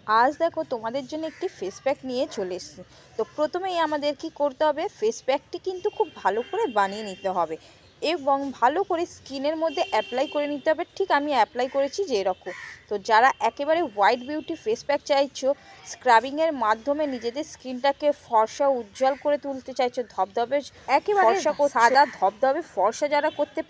আজ দেখো তোমাদের জন্য একটি ফেস প্যাক নিয়ে চলে এসেছি। তো প্রথমেই আমাদের কি করতে হবে, ফেস প্যাকটি কিন্তু খুব ভালো করে বানিয়ে নিতে হবে এবং ভালো করে স্কিনের মধ্যে অ্যাপ্লাই করে নিতে হবে। ঠিক আমি অ্যাপ্লাই করেছি যেরকম। তো যারা একেবারে হোয়াইট বিউটি ফেস প্যাক চাইছো, স্ক্রাবিংয়ের মাধ্যমে নিজেদের স্কিনটাকে ফর্সা উজ্জ্বল করে তুলতে চাইছো, ধবধবে একেবারে সাদা ধবধবে ফর্সা যারা করতে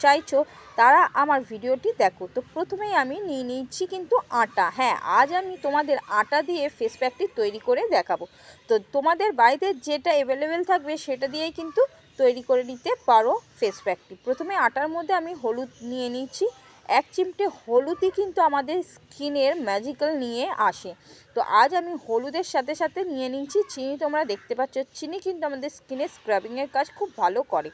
চাইছো, তারা আমার ভিডিওটি দেখো। তো প্রথমেই আমি নিয়ে নিচ্ছি কিন্তু আটা। হ্যাঁ, আজ আমি তোমাদের আটা দিয়ে ফেস প্যাকটি তৈরি করে দেখাবো। তো তোমাদের বাড়িতে যেটা অ্যাভেলেবেল থাকবে সেটা দিয়েই কিন্তু তৈরি করে নিতে পারো ফেস প্যাকটি। প্রথমে আটার মধ্যে আমি হলুদ নিয়ে নিচ্ছি। 1 চিমটে হলুদই কিন্তু আমাদের স্কিনের ম্যাজিক্যাল নিয়ে আসে। তো আজ আমি হলুদের সাথে সাথে নিয়ে নিচ্ছি চিনি। তোমরা দেখতে পাচ্ছ চিনি কিন্তু আমাদের স্কিনের স্ক্রাবিংয়ের কাজ খুব ভালো করে।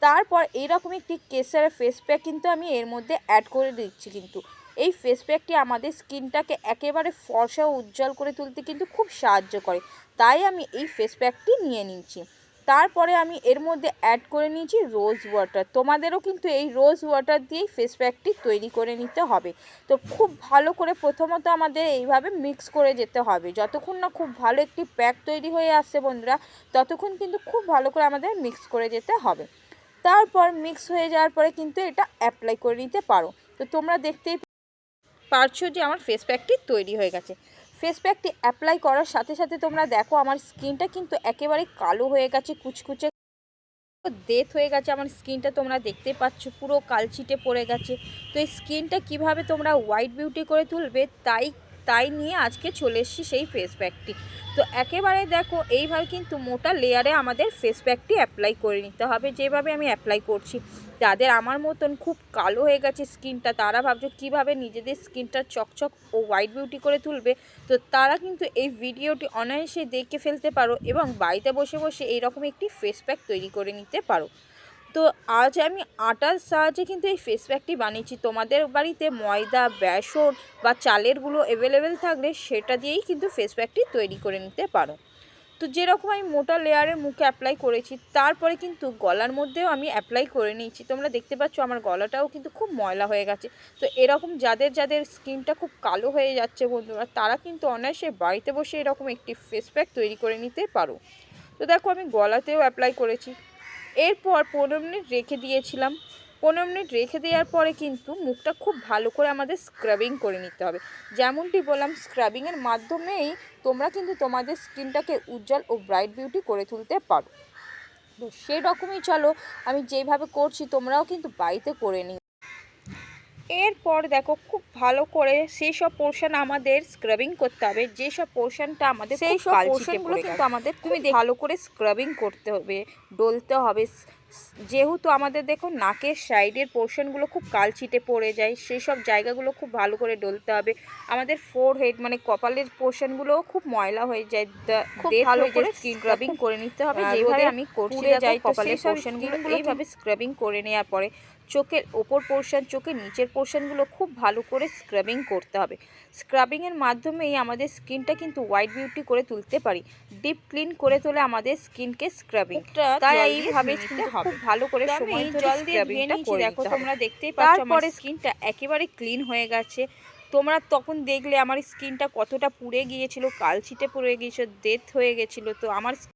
তারপর এইরকম একটি কেসারের ফেস প্যাক কিন্তু আমি এর মধ্যে অ্যাড করে দিচ্ছি। কিন্তু এই ফেস প্যাকটি আমাদের স্কিনটাকে একেবারে ফর্সা ও উজ্জ্বল করে তুলতে কিন্তু খুব সাহায্য করে, তাই আমি এই ফেস প্যাকটি নিয়ে নিচ্ছি। তারপরে আমি এর মধ্যে অ্যাড করে নিয়েছি রোজ ওয়াটার। তোমাদেরও কিন্তু এই রোজ ওয়াটার দিয়েই ফেস প্যাকটি তৈরি করে নিতে হবে। তো খুব ভালো করে প্রথমত আমাদের এইভাবে মিক্স করে যেতে হবে। যতক্ষণ না খুব ভালো একটি প্যাক তৈরি হয়ে আসছে বন্ধুরা, ততক্ষণ কিন্তু খুব ভালো করে আমাদের মিক্স করে যেতে হবে। তারপর মিক্স হয়ে যাওয়ার পরে কিন্তু এটা অ্যাপ্লাই করে নিতে পারো। তো তোমরা দেখতেই পারছো যে আমার ফেস প্যাকটি তৈরি হয়ে গেছে। ফেস প্যাকটি অ্যাপ্লাই করার সাথে সাথে তোমরা দেখো আমার স্কিনটা কিন্তু একেবারে কালো হয়ে গেছে, কুচকুচে ডেথ হয়ে গেছে আমার স্কিনটা। তোমরা দেখতেই পাচ্ছ পুরো কালচিটে পড়ে গেছে। তো এই স্কিনটা কিভাবে তোমরা হোয়াইট বিউটি করে তুলবে তাই নিয়ে আজকে চলে এসেছি সেই ফেস প্যাকটি। তো একেবারে দেখো এইভাবে কিন্তু মোটা লেয়ারে আমাদের ফেস প্যাকটি অ্যাপ্লাই করে নিতে হবে, যেভাবে আমি অ্যাপ্লাই করছি। যাদের আমার মতন খুব কালো হয়ে গেছে স্কিনটা, তারা ভাবছো কীভাবে নিজেদের স্কিনটা চকচক ও হোয়াইট বিউটি করে তুলবে, তো তারা কিন্তু এই ভিডিওটি অনায়াসে দেখে ফেলতে পারো এবং বাড়িতে বসে বসে এইরকম একটি ফেস প্যাক তৈরি করে নিতে পারো। তো আজ আমি আটার সাহায্যে কিন্তু এই ফেস প্যাকটি বানিয়েছি। তোমাদের বাড়িতে ময়দা, বেসন বা চালের গুঁড়ো অ্যাভেলেবেল থাকলে সেটা দিয়েই কিন্তু ফেস প্যাকটি তৈরি করে নিতে পারো। তো যেরকম আমি মোটা লেয়ারের মুখে অ্যাপ্লাই করেছি, তারপরে কিন্তু গলার মধ্যেও আমি অ্যাপ্লাই করে নিয়েছি। তোমরা দেখতে পাচ্ছ আমার গলাটাও কিন্তু খুব ময়লা হয়ে গেছে। তো এরকম যাদের স্কিনটা খুব কালো হয়ে যাচ্ছে বন্ধুরা, তারা কিন্তু অনায়াসে বাড়িতে বসে এরকম একটি ফেস প্যাক তৈরি করে নিতে পারো। তো দেখো আমি গলাতেও অ্যাপ্লাই করেছি। এরপর 15 মিনিট রেখে দিয়েছিলাম। 15 মিনিট রেখে দেওয়ার পরে কিন্তু মুখটা খুব ভালো করে আমাদের স্ক্রাবিং করে নিতে হবে। যেমনটি বললাম, স্ক্রাবিংয়ের মাধ্যমেই তোমরা কিন্তু তোমাদের স্কিনটাকে উজ্জ্বল ও ব্রাইট বিউটি করে তুলতে পারো। তো সেই রকমই চলো আমি যেভাবে করছি তোমরাও কিন্তু বাড়িতে করে নিও। এরপর দেখো খুব ভালো করে সেই সব পোর্শন আমাদের স্ক্রাবিং করতে হবে, যেসব পোর্শনটা আমাদের সেই সব পোর্শনগুলো কিন্তু আমাদের তুমি ভালো করে স্ক্রাবিং করতে হবে, ডলতে হবে। যেহেতু আমাদের দেখো নাকের সাইডের পোর্শনগুলো খুব কালচিটে পড়ে যায়, সেই সব জায়গাগুলো খুব ভালো করে ডলতে হবে। আমাদের ফোরহেড মানে কপালের পোর্শনগুলোও খুব ময়লা হয়ে যায়, খুব ভালো করে স্ক্রাবিং করে নিতে হবে। যেভাবে আমি করছি যাই কপালের পোর্শনগুলো এইভাবে স্ক্রাবিং করে নেওয়ার পরে চোখের ওপর পোর্শন, চোখের নিচের পোর্শনগুলো খুব ভালো করে স্ক্রাবিং করতে হবে। স্ক্রাবিংয়ের মাধ্যমেই আমাদের স্কিনটা কিন্তু হোয়াইট বিউটি করে তুলতে পারি। ডিপ ক্লিন করে তোলে আমাদের স্কিনকে স্ক্রাবিং, তাই এইভাবে কিন্তু খুব ভালো করে সময় ধরে স্ক্রাবিংটা করে দেখো। তোমরা দেখতেই পাচ্ছ আমার স্কিনটা একেবারে ক্লিন হয়ে গেছে। তোমরা তখন দেখলে আমার স্কিনটা কতটা পুড়ে গিয়েছিল, কালচিটে পড়ে গিয়েছিল, ডেথ হয়ে গেছিলো। তো আমার